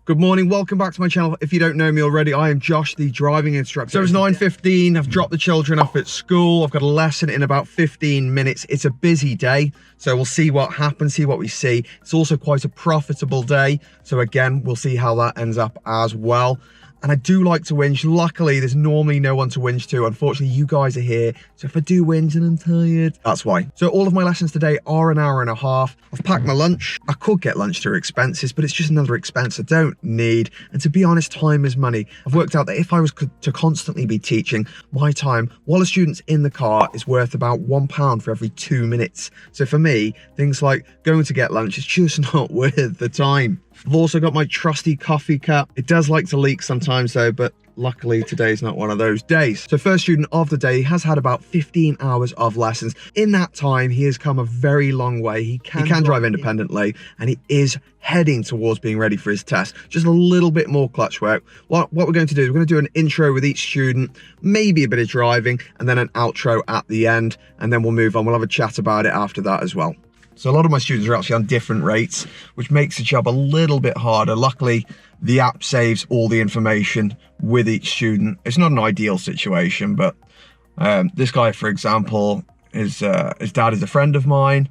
Good morning, welcome back to my channel. If you don't know me already, I am Josh, the driving instructor. So it's 9:15, I've dropped the children off at school. I've got a lesson in about 15 minutes. It's a busy day, so we'll see what happens, see what we see. It's also quite a profitable day. So again, we'll see how that ends up as well. And I do like to whinge. Luckily, there's normally no one to whinge to. Unfortunately, you guys are here. So if I do whinge and I'm tired, that's why. So all of my lessons today are an hour and a half. I've packed my lunch. I could get lunch through expenses, but it's just another expense I don't need. And to be honest, time is money. I've worked out that if I was to constantly be teaching, my time while a student's in the car is worth about £1 for every 2 minutes. So for me, things like going to get lunch is just not worth the time. I've also got my trusty coffee cup. It does like to leak sometimes though, but luckily today's not one of those days. So first student of the day has had about 15 hours of lessons. In that time, he has come a very long way. He can drive independently and he is heading towards being ready for his test. Just a little bit more clutch work. What we're going to do is we're going to do an intro with each student, maybe a bit of driving, and then an outro at the end, and then we'll move on. We'll have a chat about it after that as well. So a lot of my students are actually on different rates, which makes the job a little bit harder. Luckily, the app saves all the information with each student. It's not an ideal situation, but this guy, for example, his dad is a friend of mine,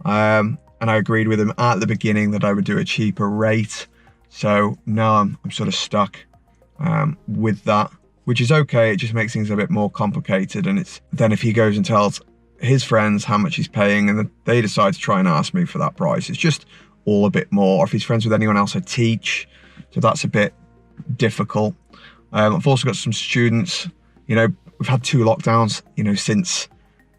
and I agreed with him at the beginning that I would do a cheaper rate. So now I'm sort of stuck with that, which is okay. It just makes things a bit more complicated. And then if he goes and tells his friends how much he's paying and then they decide to try and ask me for that price, it's just all a bit more. Or if he's friends with anyone else I teach, so that's a bit difficult. I've also got some students, you know, we've had 2 lockdowns, you know, since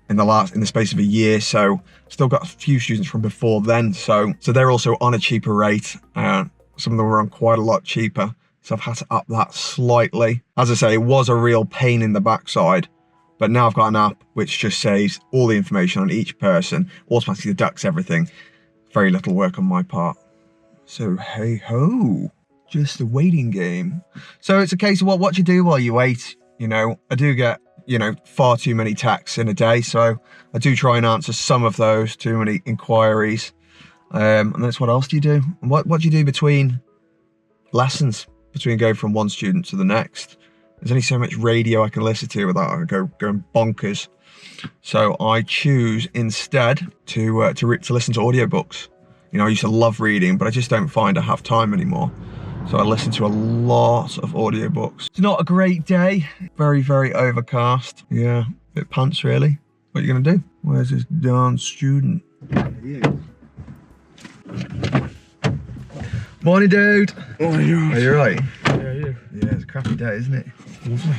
in the space of a year, so still got a few students from before then, so they're also on a cheaper rate. Some of them were on quite a lot cheaper, so I've had to up that slightly. As I say, it was a real pain in the backside, but now I've got an app which just saves all the information on each person, automatically deducts everything. Very little work on my part. So hey ho, just a waiting game. So it's a case of what you do while you wait. You know, I do get, you know, far too many texts in a day, so I do try and answer some of those, too many inquiries. And that's what else do you do? And what do you do between lessons, between going from one student to the next? There's only so much radio I can listen to without going bonkers. So I choose instead to listen to audiobooks. You know, I used to love reading, but I just don't find I have time anymore. So I listen to a lot of audiobooks. It's not a great day. Very, very overcast. Yeah, a bit pants really. What are you gonna do? Where's this darn student? Morning, dude. Oh, you're right. Are you right? Yeah, you. Yeah, it's a crappy day, isn't it? Lovely.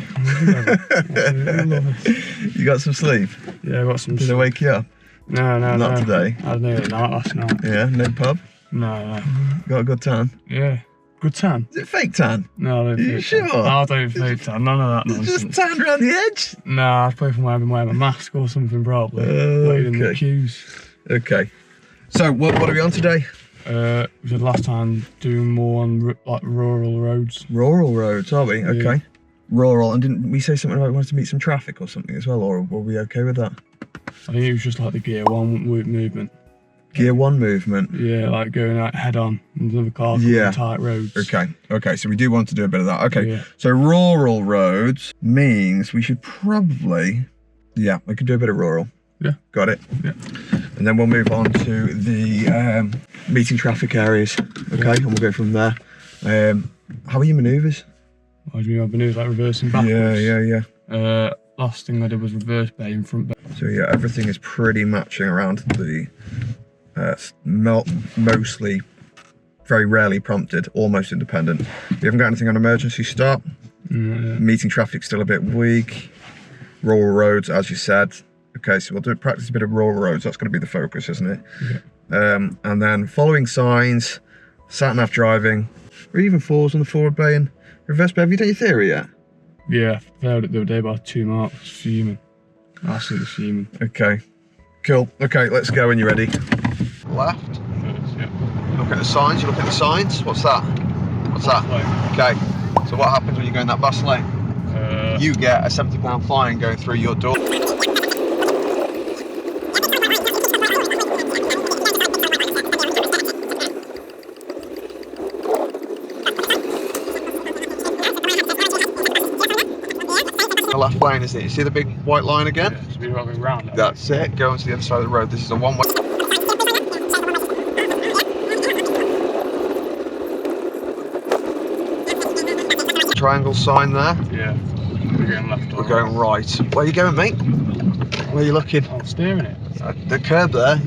You got some sleep? Yeah, I got some. Did they wake you up? No. Not today. I had an early night last night. Yeah, no pub? No. Got a good tan? Yeah. Good tan? Is it fake tan? No, I don't Are you fake sure? tan. No, I don't fake tan. None of that nonsense. Just tanned around the edge? No, I probably from wearing my mask or something probably. Waiting in the queues. Okay. So what are we on today? We said last time doing more on like rural roads. Rural roads, are we? Okay. Yeah. Rural, and didn't we say something about we wanted to meet some traffic or something as well, or were we okay with that? I think it was just like the gear 1 movement. Gear 1 movement? Yeah, like going out head on into the car on tight roads. Okay, so we do want to do a bit of that. Okay, yeah. So rural roads means we should probably, yeah, we could do a bit of rural. Yeah. Got it? Yeah. And then we'll move on to the meeting traffic areas, okay, and we'll go from there. How are your manoeuvres? What do you mean by manoeuvres, like reversing backwards? Yeah. Last thing I did was reverse bay in front bay. So yeah, everything is pretty matching around the mostly, very rarely prompted, almost independent. We haven't got anything on emergency stop. Meeting traffic still a bit weak. Rural roads, as you said. Okay, so we'll practice a bit of rural roads. That's going to be the focus, isn't it? Yeah. And then following signs, sat-nav driving, or even fours on the forward bay and reverse bay. Have you done your theory yet? Yeah, I failed it the other day by 2 marks. Fuming. Absolutely fuming. Okay, cool. Okay, let's go when you're ready. Left. Yeah. Look at the signs. You look at the signs. What's that? What's that? Okay. So what happens when you go in that bus lane? You get a £70 fine going through your door. The left lane, is it? You see the big white line again? Yeah, so we're going round. That's it. Going to the other side of the road. This is a one-way. Triangle sign there. Yeah. We're going left. We're going right. Where are you going, mate? Where are you looking? I'm steering it. The curb there.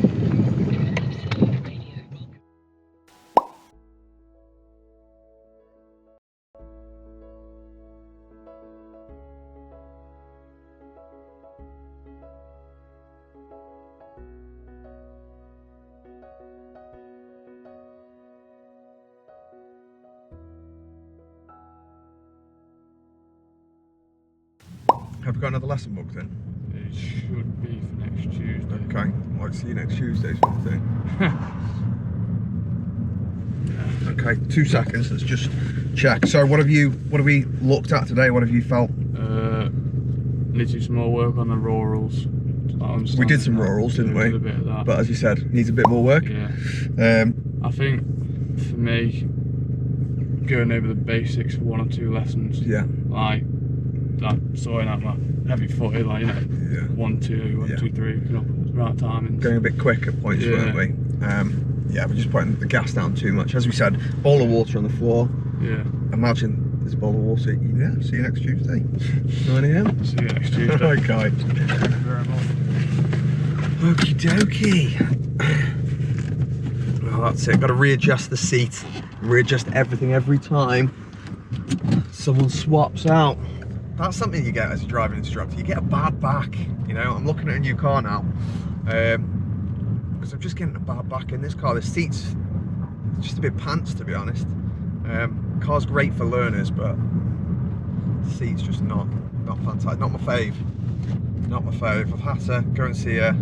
Have we got another lesson booked in? It should be for next Tuesday. Okay, might see you next Tuesday, sort of thing. Okay, 2 seconds, let's just check. So what have we looked at today? What have you felt? Need to do some more work on the rurals. We did some rurals, didn't we? Did a bit of that. But as you said, needs a bit more work. Yeah. I think for me, going over the basics for 1 or 2 lessons. Yeah. Like sorting out my heavy footed, like, you know, Yeah. 1, 2, 1, 2, 3, you know, right timing. Going a bit quick at points, weren't we? Yeah, we're just putting the gas down too much. As we said, bowl of water on the floor. Yeah. Imagine there's a bowl of water. Yeah, see you next Tuesday. 9 AM. See you next Tuesday. Okay. Thank you very much. Okie dokie. Well, that's it. Got to readjust the seat. Readjust everything every time someone swaps out. That's something you get as a driving instructor. You get a bad back. You know, I'm looking at a new car now. Because I'm just getting a bad back in this car. The seat's just a bit pants, to be honest. Car's great for learners, but the seat's just not fantastic. Not my fave. Not my fave. I've had to go and see a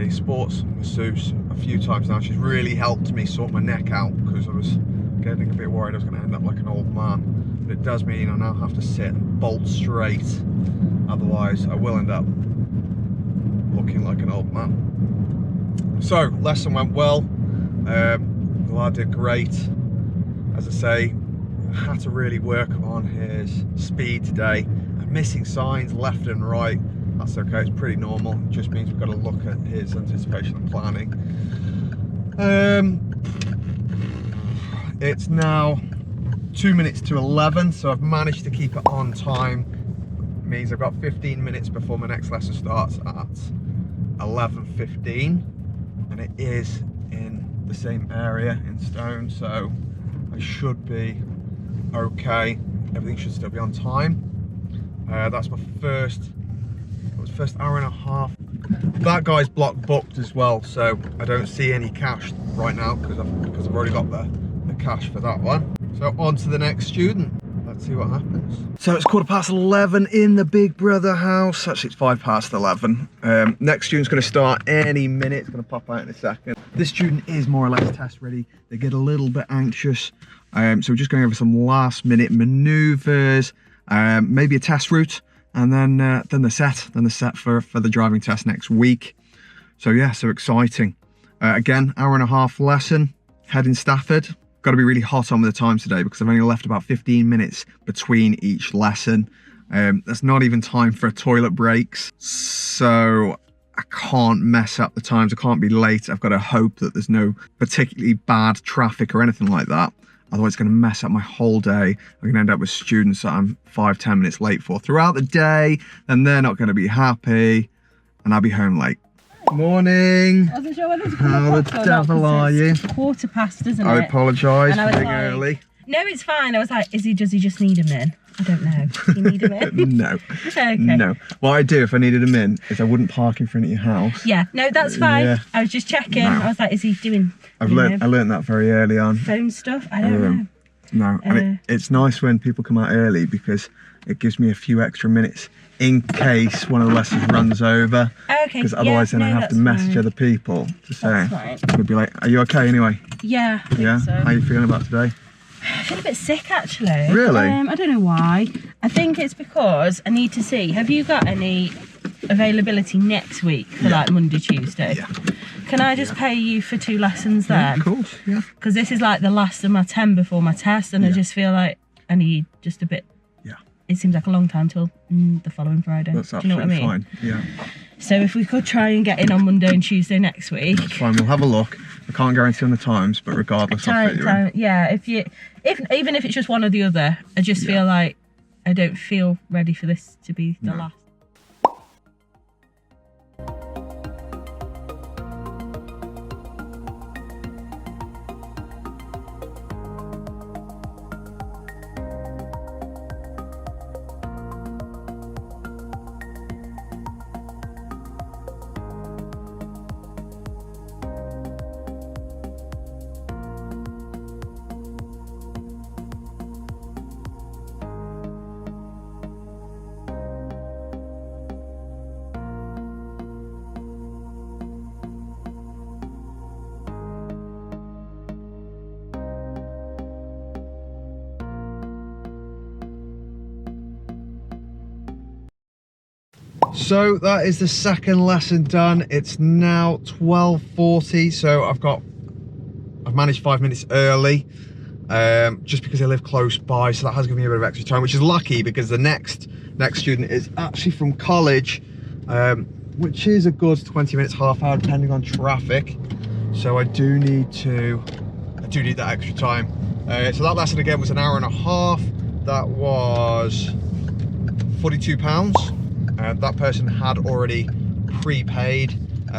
sports masseuse a few times now. She's really helped me sort my neck out because I was getting a bit worried I was going to end up like an old man. But it does mean I now have to sit and bolt straight. Otherwise, I will end up looking like an old man. So, lesson went well. The lad did great. As I say, I had to really work on his speed today. I'm missing signs left and right. That's okay, it's pretty normal. It just means we've got to look at his anticipation and planning. It's now 2 minutes to 11, so I've managed to keep it on time. It means I've got 15 minutes before my next lesson starts at 11:15, and it is in the same area in Stone, so I should be okay. Everything should still be on time. That's my first hour and a half. That guy's block booked as well, so I don't see any cash right now because I've already got the cash for that one. So on to the next student. Let's see what happens. So it's 11:15 in the Big Brother house. Actually, it's 11:05. Next student's going to start any minute. It's going to pop out in a second. This student is more or less test ready. They get a little bit anxious. So we're just going over some last minute maneuvers, maybe a test route, and then the set for the driving test next week. So yeah, so exciting. Again, hour and a half lesson, head in Stafford. Got to be really hot on with the times today because I've only left about 15 minutes between each lesson. That's not even time for toilet breaks. So I can't mess up the times. I can't be late. I've got to hope that there's no particularly bad traffic or anything like that. Otherwise it's going to mess up my whole day. I'm going to end up with students that I'm 5-10 minutes late for throughout the day, and they're not going to be happy, and I'll be home late. Morning. I wasn't sure whether to How the devil are you? 1:15, isn't it? I apologise for being like, early. No, it's fine. I was like, does he just need him in? I don't know. Does he need him in? No. Okay. No. What I'd do if I needed him in is I wouldn't park in front of your house. Yeah, no, that's fine. Yeah. I was just checking. No. I was like, is he doing I learned that very early on. phone stuff? I don't know. No, and it's nice when people come out early because it gives me a few extra minutes in case one of the lessons runs over. Okay. Because otherwise then I have to message other people to say, I'd be like, are you okay anyway? Yeah, I think so. How are you feeling about today? I feel a bit sick actually. Really? I don't know why. I think it's because I need to see, have you got any availability next week for like Monday, Tuesday? Yeah. Can I just pay you for 2 lessons then? Yeah, of course, yeah. Because this is like the last of my 10 before my test, and I just feel like I need just a bit it seems like a long time till the following Friday. That's Do you know what I absolutely mean? fine. Yeah. So if we could try and get in on Monday and Tuesday next week. That's fine. We'll have a look. I can't guarantee on the times, but regardless, I'll fit you in. Yeah, even if it's just one or the other, I just feel like I don't feel ready for this to be the last. So that is the second lesson done. It's now 12:40, so I've managed 5 minutes early, just because I live close by, so that has given me a bit of extra time, which is lucky because the next student is actually from college, which is a good 20 minutes, half hour, depending on traffic. So I do need that extra time. So that lesson again was an hour and a half. That was £42. That person had already prepaid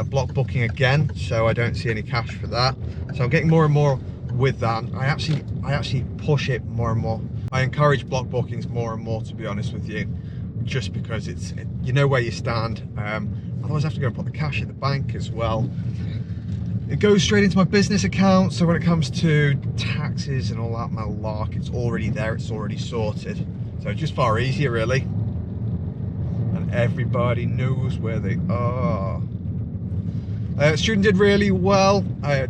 block booking again, so I don't see any cash for that. So I'm getting more and more with that. I actually push it more and more. I encourage block bookings more and more, to be honest with you, just because you know where you stand. Otherwise I have to go and put the cash in the bank as well. It goes straight into my business account, so when it comes to taxes and all that malark, it's already there, it's already sorted. So just far easier, really. And everybody knows where they are. Student did really well.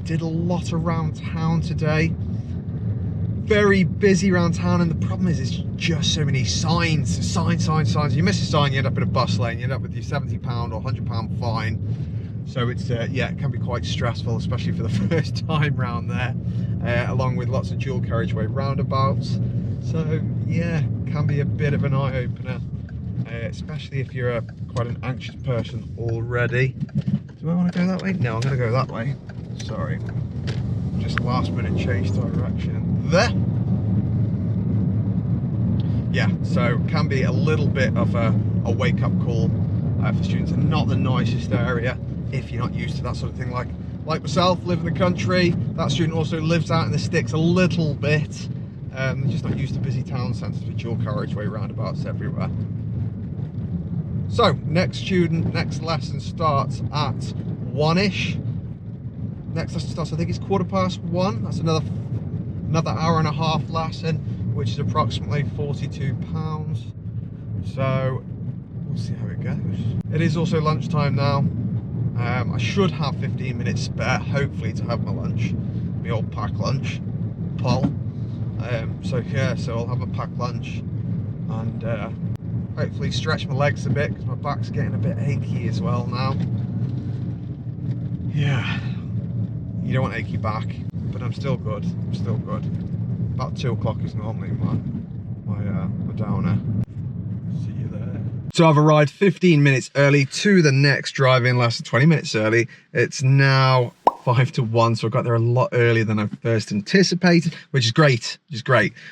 Did a lot around town today. Very busy around town, and the problem is it's just so many signs. You miss a sign, you end up in a bus lane, you end up with your £70 or £100 fine. So it's yeah, it can be quite stressful, especially for the first time round there, along with lots of dual carriageway roundabouts. So yeah, can be a bit of an eye-opener. Especially if you're quite an anxious person already. Do I want to go that way? No, I'm going to go that way. Sorry. Just last minute change direction there. Yeah, so can be a little bit of a wake-up call for students, and not the nicest area if you're not used to that sort of thing. Like myself, live in the country. That student also lives out in the sticks a little bit. They're just not used to busy town centres with dual carriageway roundabouts everywhere. So next lesson starts at 1ish. Next lesson starts, I think it's 1:15. That's another hour and a half lesson, which is approximately £42. So we'll see how it goes. It is also lunchtime now. I should have 15 minutes spare, hopefully, to have my lunch, my old packed lunch, Paul. So yeah, so I'll have a packed lunch and hopefully stretch my legs a bit, because my back's getting a bit achy as well now. Yeah, you don't want achy back, but I'm still good. About 2 o'clock is normally my downer. See you there. So I've arrived 15 minutes early to the next driving lesson, 20 minutes early. It's now 5 to 1, so I got there a lot earlier than I first anticipated, which is great.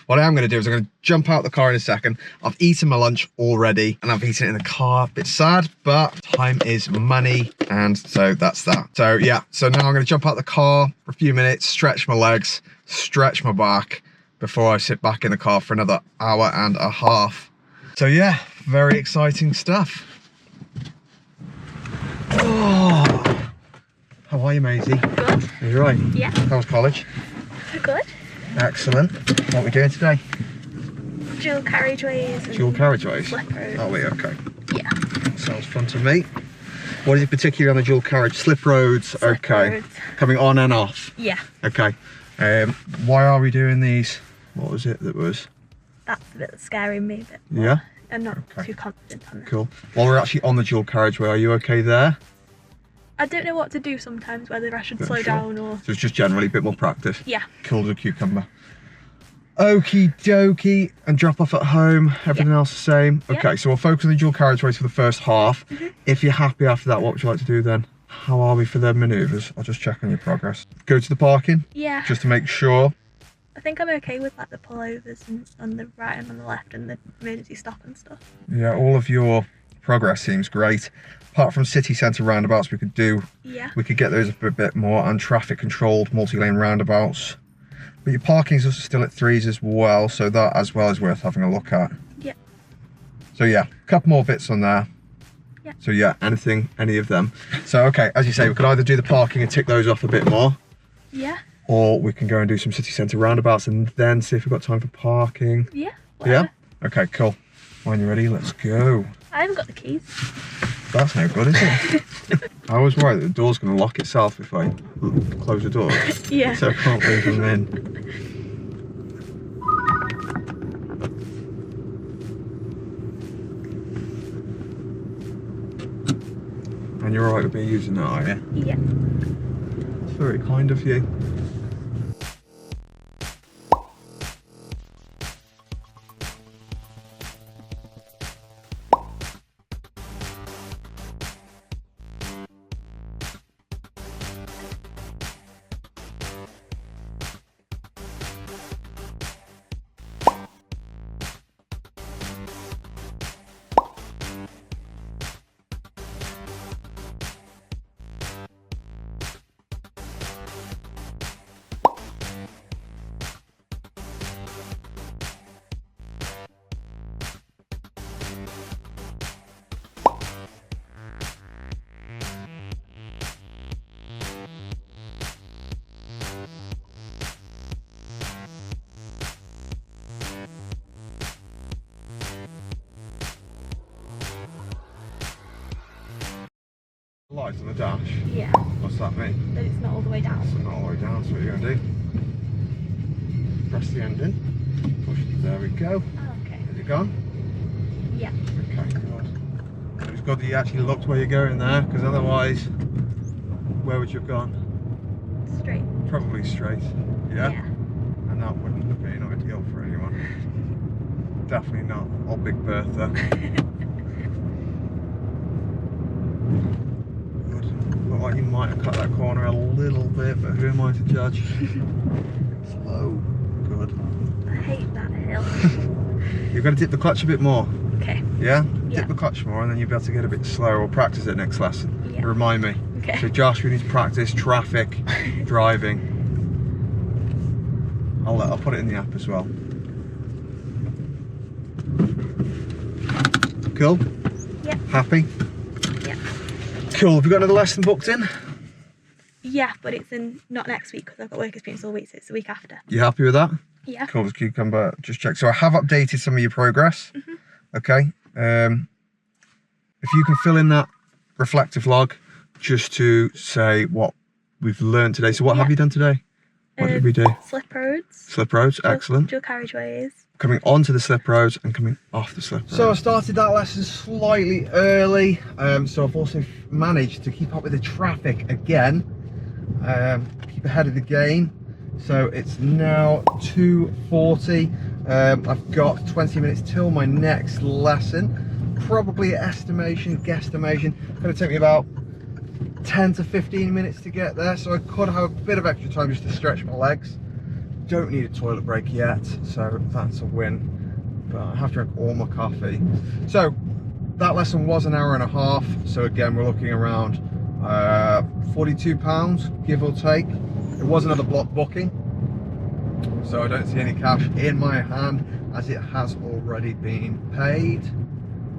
What I am going to do is I'm going to jump out the car in a second. I've eaten my lunch already, and I've eaten it in the car. A bit sad, but time is money, and so that's that. So yeah, so now I'm going to jump out the car for a few minutes, stretch my legs, stretch my back, before I sit back in the car for another hour and a half. So yeah, very exciting stuff. Oh. How are you, Maisie? Good. Are you right? Yeah. How was college? Good. Excellent. What are we doing today? Dual carriageways. Dual carriageways? Slip roads. Are we? Okay. Yeah. Sounds fun to me. What is it particularly on the dual carriage? Slip roads? Slip okay. roads. Coming on and off? Yeah. Okay. Why are we doing these? What was it that was? That's a bit scaring me, but Yeah? I'm not Okay. too confident on it. Cool. While we're actually on the dual carriageway, are you okay there? I don't know what to do sometimes, whether I should slow Sure. down or... So it's just generally a bit more practice. Yeah. Cool as a cucumber. Okie dokie, and drop off at home, everything else the same. Yeah. Okay, so we'll focus on the dual carriageways for the first half. If you're happy after that, what would you like to do then? How are we for the manoeuvres? I'll just check on your progress. Go to the parking, Yeah. just to make sure. I think I'm okay with like the pullovers and on the right and on the left and the emergency stop and stuff. Yeah, all of your progress seems great. Apart from city centre roundabouts, we could get those a bit more, and traffic controlled multi-lane roundabouts. But your parking's also still at 3s as well, so that as well is worth having a look at. Yeah. So yeah, a couple more bits on there. Yeah. So yeah, any of them. So okay, as you say, we could either do the parking and tick those off a bit more, Yeah. or we can go and do some city centre roundabouts and then see if we've got time for parking. Yeah. Whatever. Yeah? Okay, cool. When you're ready, let's go. I haven't got the keys. That's no good, is it? I always worry that the door's going to lock itself if I close the door. Yeah. So I can't leave them in. And you're alright with me using that, are you? Yeah. It's very kind of you. Lights on the dash? Yeah. What's that mean? That it's not all the way down. So not all the way down, so what you're going to do? Press the end in. Push it, there we go. Oh, okay. Has it gone? Yeah. Okay, good. It's good that you actually looked where you're going there, because otherwise, where would you have gone? Straight. Probably straight. Yeah? Yeah. And that wouldn't have been ideal for anyone. Definitely not. Old Big Bertha. Look like you might have cut that corner a little bit, but who am I to judge? Slow. Good. I hate that hill. You've got to dip the clutch a bit more. Okay. Yeah? Yeah. Dip the clutch more and then you'll be able to get a bit slower. We'll practice it next lesson. Yeah. Remind me. Okay. So Josh, we need to practice traffic driving. I'll put it in the app as well. Cool? Yeah. Happy? Yeah. Cool. Have you got another lesson booked in? Yeah, but it's not next week because I've got work experience all week, so it's the week after. You happy with that? Yeah. Cool, as cucumber, just check. So I have updated some of your progress. Okay. If you can fill in that reflective log just to say what we've learned today. So what have you done today? What did we do? Slip roads. Slip roads, excellent. Dual carriageways. Coming onto the slip roads and coming off the slip roads. So I started that lesson slightly early. So I've also managed to keep up with the traffic again. Keep ahead of the game. So it's now 2:40. I've got 20 minutes till my next lesson. Probably guesstimation. Gonna take me about 10 to 15 minutes to get there. So I could have a bit of extra time just to stretch my legs. Don't need a toilet break yet, so that's a win. But I have to drink all my coffee. So that lesson was an hour and a half. So again, we're looking around £42, give or take. It was another block booking, so I don't see any cash in my hand as it has already been paid.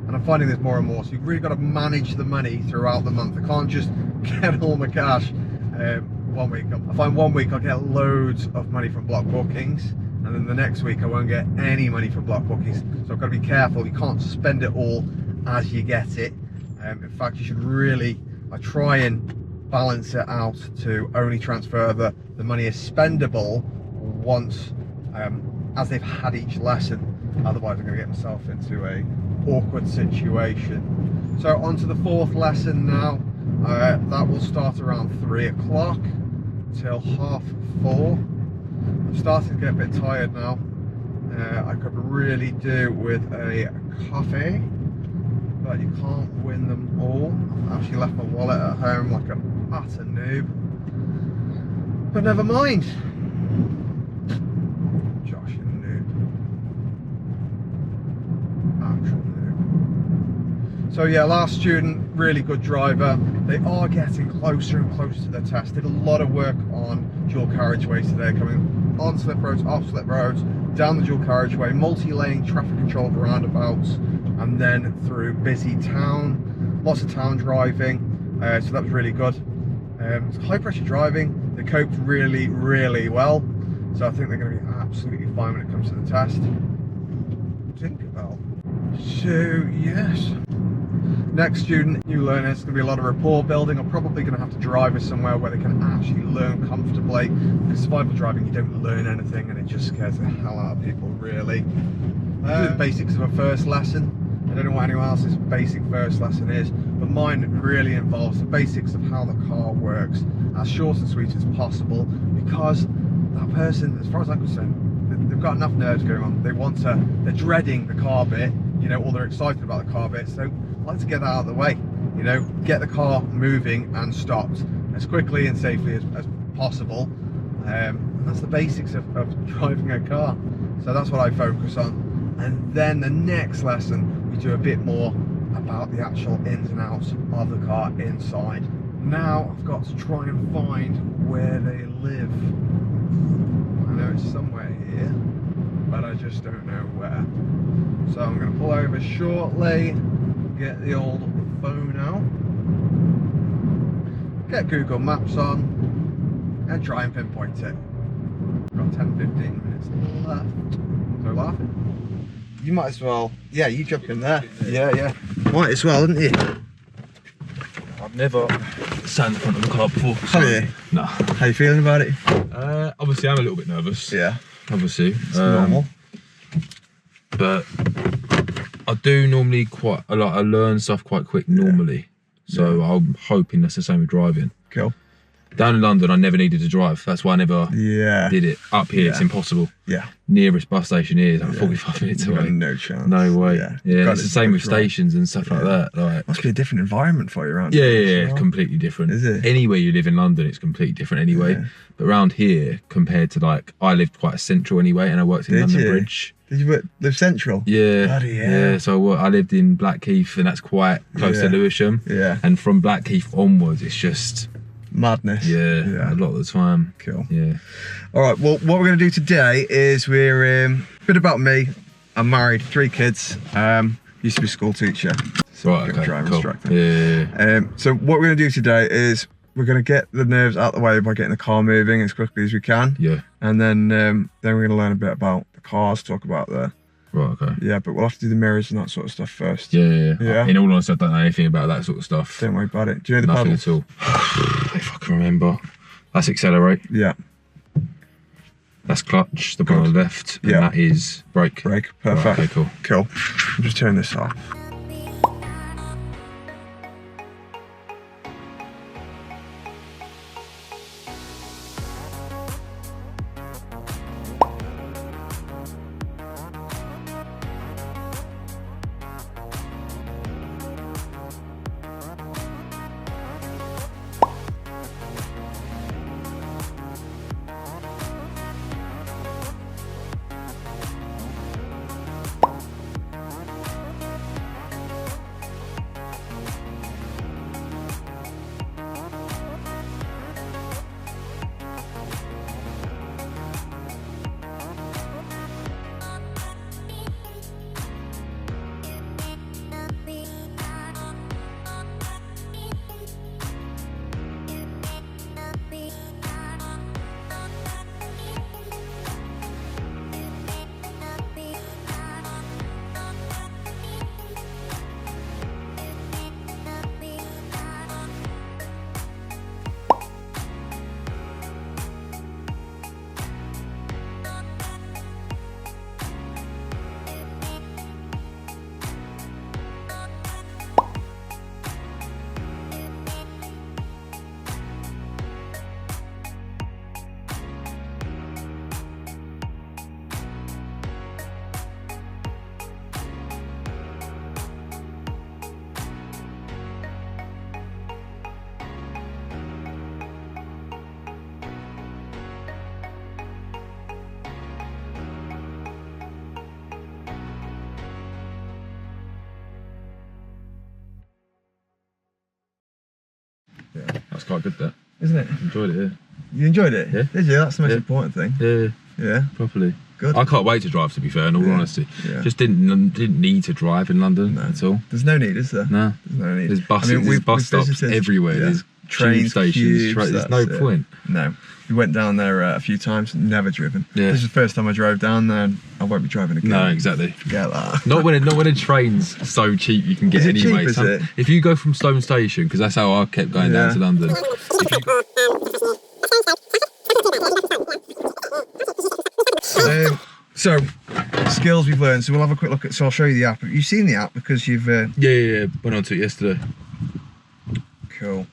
And I'm finding there's more and more, so you've really got to manage the money throughout the month. I can't just get all my cash 1 week. I find 1 week I'll get loads of money from block bookings, and then the next week I won't get any money from block bookings. So I've got to be careful. You can't spend it all as you get it. In fact, you should really, I try and balance it out to only transfer the money as spendable once as they've had each lesson. Otherwise I'm going to get myself into a awkward situation. So on to the fourth lesson now. That will start around 3 o'clock till 4:30. I'm starting to get a bit tired now. I could really do with a coffee, but you can't win them all. I actually left my wallet at home like a utter noob. But never mind. Josh, you noob. Actual noob. So yeah, last student, really good driver. They are getting closer and closer to the test. Did a lot of work on dual carriageways today, coming on slip roads, off slip roads, down the dual carriageway, multi-lane traffic controlled roundabouts, and then through busy town. Lots of town driving, so that was really good. It's high pressure driving. They coped really, really well. So I think they're going to be absolutely fine when it comes to the test. Tinkerbell. So yes. Next student, new learner, it's going to be a lot of rapport building. I'm probably going to have to drive us somewhere where they can actually learn comfortably. Because survival driving, you don't learn anything and it just scares the hell out of people, really. The basics of a first lesson. I don't know what anyone else's basic first lesson is, but mine really involves the basics of how the car works, as short and sweet as possible, because that person, as far as I'm concerned, they've got enough nerves going on. They want to, they're dreading the car bit, you know, or they're excited about the car bit, so I like to get that out of the way, you know, get the car moving and stopped as quickly and safely as possible. And that's the basics of driving a car, so that's what I focus on. And then the next lesson, we do a bit more about the actual ins and outs of the car inside. Now I've got to try and find where they live. I know it's somewhere here, but I just don't know where. So I'm going to pull over shortly, get the old phone out, get Google Maps on, and try and pinpoint it. Got 10-15 minutes left. So laughing. You might as well, yeah, you jump in there. Yeah. Might as well, didn't you? I've never sat in the front of a car before. So, have you? No. How you feeling about it? Obviously, I'm a little bit nervous. Yeah. Obviously. It's normal. But I do normally I learn stuff quite quick normally. So I'm hoping that's the same with driving. Cool. Down in London, I never needed to drive. That's why I never did it. Up here, it's impossible. Yeah. Nearest bus station here is like 45 minutes away. No chance. No way. Yeah, it's the same with stations and stuff like that. Like, must be a different environment for you around Yeah, here. it's completely different. Is it? Anywhere you live in London, it's completely different anyway. Yeah. But around here, compared to like, I lived quite central anyway, and I worked in London Bridge. Did you live central? Yeah. Bloody hell. Yeah, so I lived in Blackheath, and that's quite close to Lewisham. Yeah. And from Blackheath onwards, it's just madness. Yeah, a lot of the time. Cool. Yeah. All right, well, what we're going to do today is we're a bit about me. I'm married, 3 kids. Used to be a school teacher. So Right, okay, driving cool. instructor. Yeah. So what we're going to do today is we're going to get the nerves out the way by getting the car moving as quickly as we can. Yeah. And then we're going to learn a bit about the cars, talk about the... Right, okay. Yeah, but we'll have to do the mirrors and that sort of stuff first. Yeah. In all honesty, I don't know anything about that sort of stuff. Don't worry about it. Do you know the Nothing pedals? at all. If I can remember. That's accelerate. Yeah. That's clutch, the one on the left. And that is brake. Brake, perfect. Right, okay, cool. Cool. I'll just turn this off. That's quite good, that. isn't it? Enjoyed it, yeah. You enjoyed it? Yeah. Did you? That's the most Yeah. important thing. Yeah, Yeah. properly. Good. I can't wait to drive, to be fair, in all Yeah. honesty. Yeah. Just didn't need to drive in London No. at all. There's no need, is there? No. There's no need. There's buses, I mean, there's bus we've stops visited- everywhere. yeah. There's Trains, tube stations. tubes, There's no that's it. point. No. We went down there a few times, never driven. Yeah. This is the first time I drove down there, and I won't be driving again. No, exactly. Forget that. Not when a train's so cheap you can get Is it cheap, anyway. is it? If you go from Stone Station, because that's how I kept going down Yeah. to London. So, skills we've learned. So we'll have a quick look at. So I'll show you the app. Have you seen the app? Because you've. Yeah. Went on to it yesterday. Cool.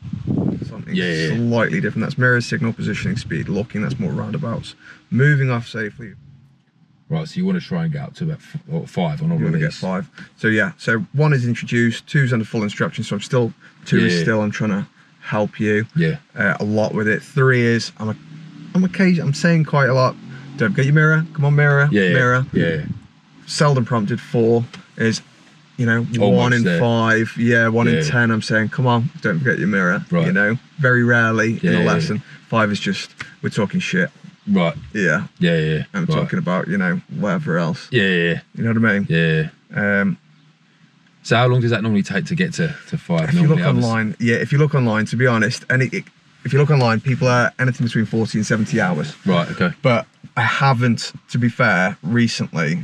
Something Yeah. slightly different. That's mirrors, signal, positioning, speed, looking. That's more roundabouts. Moving off safely. Right, so you want to try and get up to about 5 on all You of want to get these. 5. So yeah. So 1 is introduced. 2's under full instruction. So I'm still 2 is Yeah. still. I'm trying to help you Yeah. a lot with it. 3 is I'm saying quite a lot. Don't forget your mirror. Come on, mirror. Yeah. Mirror. Yeah. Seldom prompted. 4 is, you know, Almost 1 in there. 5. Yeah, 1 in Yeah. 10. I'm saying, come on, don't forget your mirror. Right. You know, very rarely in Yeah, a yeah, lesson. 5 is just we're talking shit. Right. Yeah, Yeah. I'm Right. talking about, you know, whatever else. Yeah. You know what I mean? Yeah. So how long does that normally take to get to 5? If you look Normally, online, to be honest, and if you look online, people are anything between 40 and 70 hours. Right. Okay. But I haven't, to be fair, recently.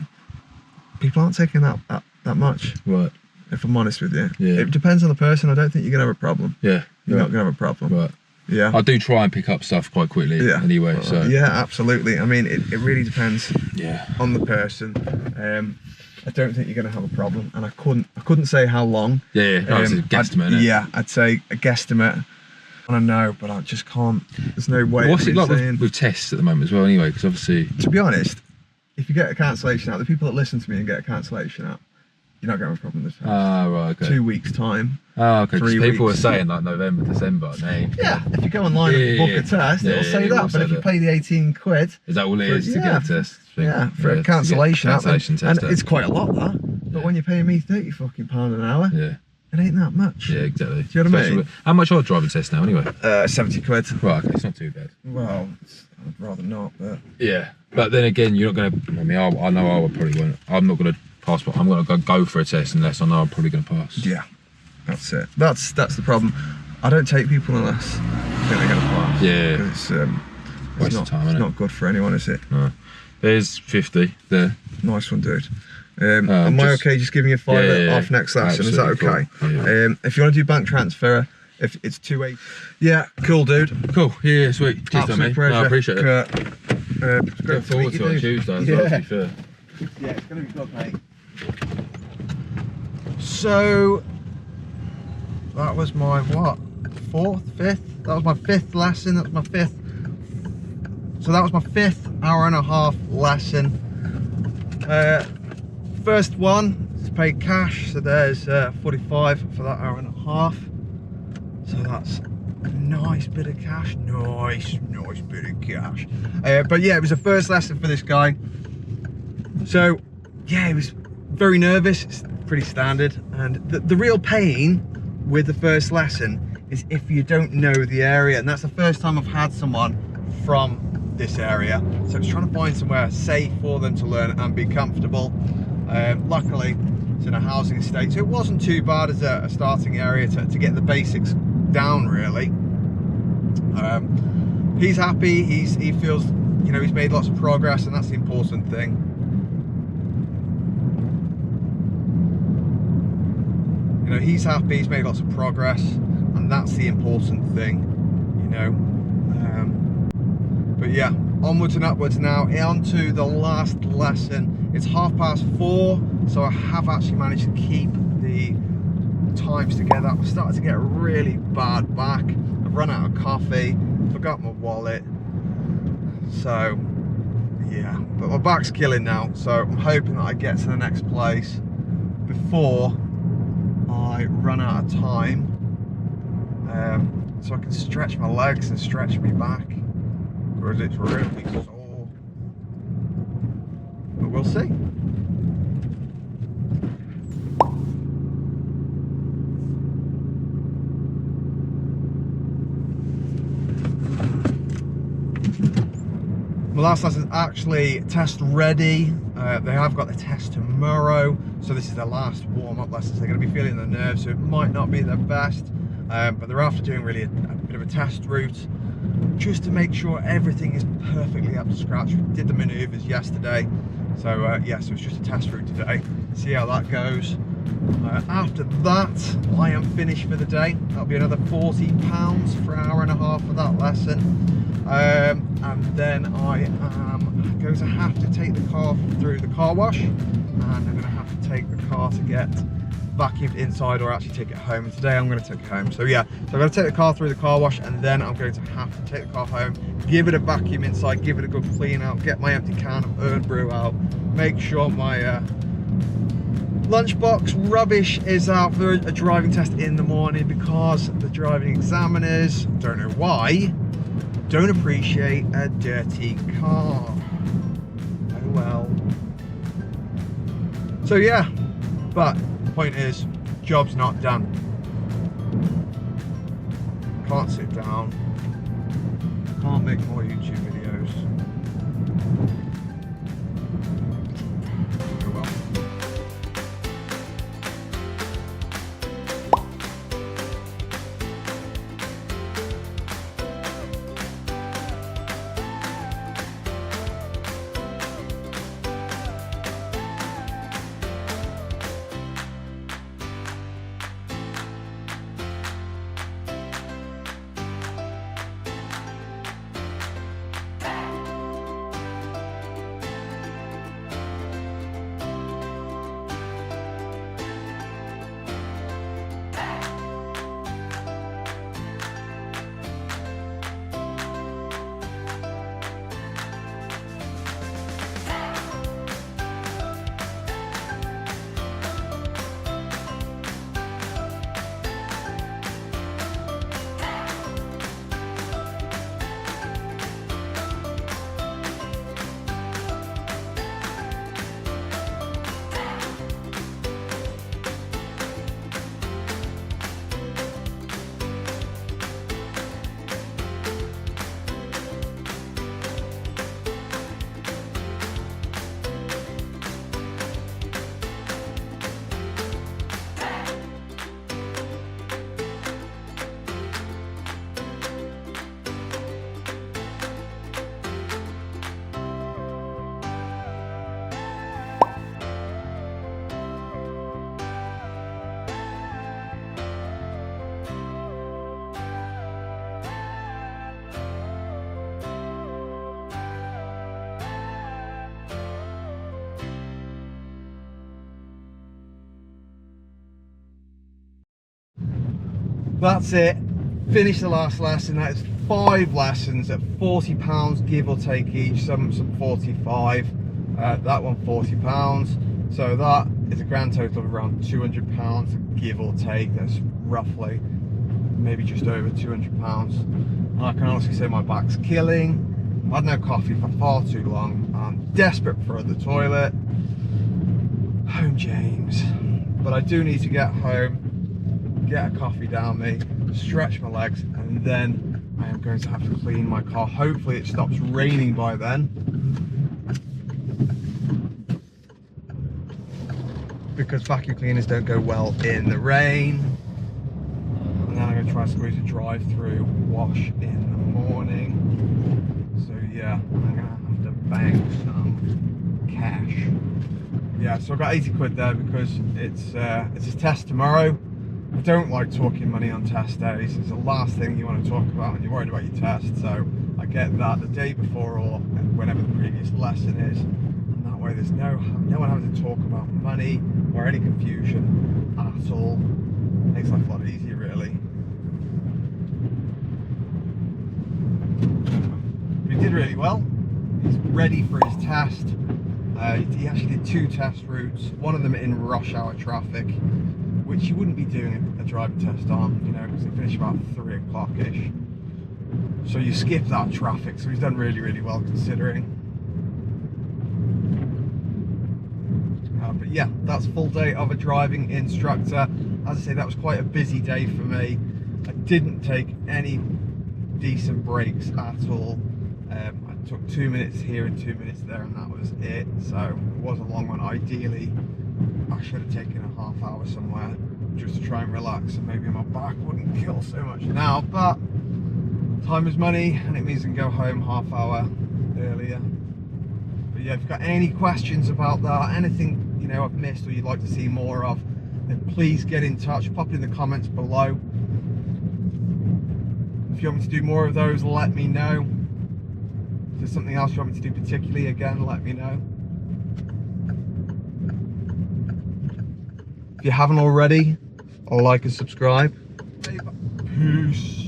People aren't taking that much. Right. If I'm honest with you, Yeah. it depends on the person. I don't think you're gonna have a problem. Yeah. You're right. not gonna have a problem. Right. Yeah. I do try and pick up stuff quite quickly. Yeah. Anyway. So. Yeah, absolutely. I mean, it really depends Yeah. on the person. I don't think you're gonna have a problem, and I couldn't say how long. Yeah. No, it's a guesstimate. Isn't it? Yeah, I'd say a guesstimate. I don't know, but I just can't. There's no way. What's of it me like saying. with tests at the moment as well? Anyway, because obviously. To be honest, if you get a cancellation out, the people that listen to me and get a cancellation out, you're not going to have a problem this time. Ah, right. Okay. 2 weeks time. Oh, okay. 'Cause 3 people weeks. were saying like November, December. They, Yeah, if you go online and book a test, Yeah, it'll say it will that. But say if you that. pay the 18 quid, Is that all it is to Yeah. get a test? Thing? yeah, for to a get cancellation, out, cancellation test. and it's quite a lot that. But Yeah. when you're paying me £30 fucking an hour, Yeah. it ain't that much. Yeah. Exactly. Do you know what I Especially mean? with- How much are driving tests now? Anyway. 70 quid. Right. Okay. It's not too bad. Well, I'd rather not, but Yeah. But then again, you're not going to. I mean, I know I would probably won't. I'm not going to pass, but I'm going to go for a test unless I know I'm probably going to pass. yeah, that's it. That's the problem. I don't take people unless I think they're going to pass. Yeah. 'Cause It's, Waste of time, it's innit? not good for anyone, is it? No. There's 50 there. Nice one, dude. Am I just- okay just giving you a £5 Yeah, yeah, off next lesson? Is that absolutely okay? cool. Yeah. If you want to do bank transfer, if it's 280. Yeah, cool, dude. Cool. Yeah. Sweet. Cheers, Absolute mate. pleasure. No, I appreciate it. It's Look great forward meet to you, it dude. Tuesday as well, to Yeah. be fair. Yeah, it's going to be good, mate. So, that was my what? 4th, 5th? That was my 5th lesson. That was my 5th. So that was my 5th hour-and-a-half lesson. First one is paid cash. So there's 45 for that hour-and-a-half. So that's a nice bit of cash. Nice bit of cash. But yeah, it was the first lesson for this guy. So yeah, he was very nervous. It's pretty standard. And the real pain with the first lesson is if you don't know the area. And that's the first time I've had someone from this area. So I was trying to find somewhere safe for them to learn and be comfortable. Luckily, it's in a housing estate, so it wasn't too bad as a starting area to get the basics down, really. He's happy. He feels, you know, he's made lots of progress, and that's the important thing. You know, he's happy. He's made lots of progress, and that's the important thing. You know. But yeah, onwards and upwards now. On to the last lesson. It's 4:30, so I have actually managed to keep the times together. I've started to get a really bad back. I've run out of coffee, forgot my wallet. So yeah, but my back's killing now. So I'm hoping that I get to the next place before I run out of time, so I can stretch my legs and stretch my back. Because it's really sore. But we'll see. My last lesson's actually test ready. They have got the test tomorrow, so this is their last warm-up lesson. So they're going to be feeling the nerves, so it might not be their best, but they're after doing really a bit of a test route, just to make sure everything is perfectly up to scratch. We did the manoeuvres yesterday, so yeah, so it's just a test route today. See how that goes. After that, I am finished for the day. That'll be another £40 for an hour and a half for that lesson. And then I am going to have to take the car through the car wash, and I'm going to have to take the car to get vacuumed inside, or actually take it home. And today I'm going to take it home. So yeah, so I'm going to take the car through the car wash, and then I'm going to have to take the car home, give it a vacuum inside, give it a good clean out, get my empty can of Earn Brew out, make sure my lunchbox rubbish is out for a driving test in the morning, because the driving examiners, don't know why, don't appreciate a dirty car. Oh well. So yeah, but the point is, job's not done. Can't sit down. Can't make more YouTube videos. Oh well. That's it. Finished the last lesson. That is 5 lessons at £40 give or take each. Some 45. That one £40. So that is a grand total of around £200 give or take. That's roughly maybe just over £200. And I can honestly say my back's killing. I've had no coffee for far too long. I'm desperate for the toilet. Home, James. But I do need to get home, get a coffee down me, stretch my legs, and then I am going to have to clean my car. Hopefully it stops raining by then, because vacuum cleaners don't go well in the rain. And then I'm going to try and squeeze a drive-through wash in the morning. So yeah, I'm going to have to bang some cash. Yeah, so I got 80 quid there because it's a test tomorrow. I don't like talking money on test days. It's the last thing you want to talk about when you're worried about your test. So I get that the day before or whenever the previous lesson is. And that way there's no one having to talk about money or any confusion at all. Makes life a lot easier, really. He did really well. He's ready for his test. He actually did 2 test routes, one of them in rush hour traffic, which you wouldn't be doing a driving test on, you know, because they finish about 3 o'clock-ish. So you skip that traffic, so he's done really, really well considering. But yeah, that's full day of a driving instructor. As I say, that was quite a busy day for me. I didn't take any decent breaks at all. I Took 2 minutes here and 2 minutes there, and that was it. So it was a long one. Ideally, I should have taken a half hour somewhere just to try and relax, and maybe my back wouldn't kill so much now. But time is money, and it means I can go home half hour earlier. But yeah, if you've got any questions about that, anything you know I've missed or you'd like to see more of, then please get in touch. Pop it in the comments below. If you want me to do more of those, let me know. If there's something else you want me to do particularly, again, let me know. If you haven't already, like and subscribe. Peace.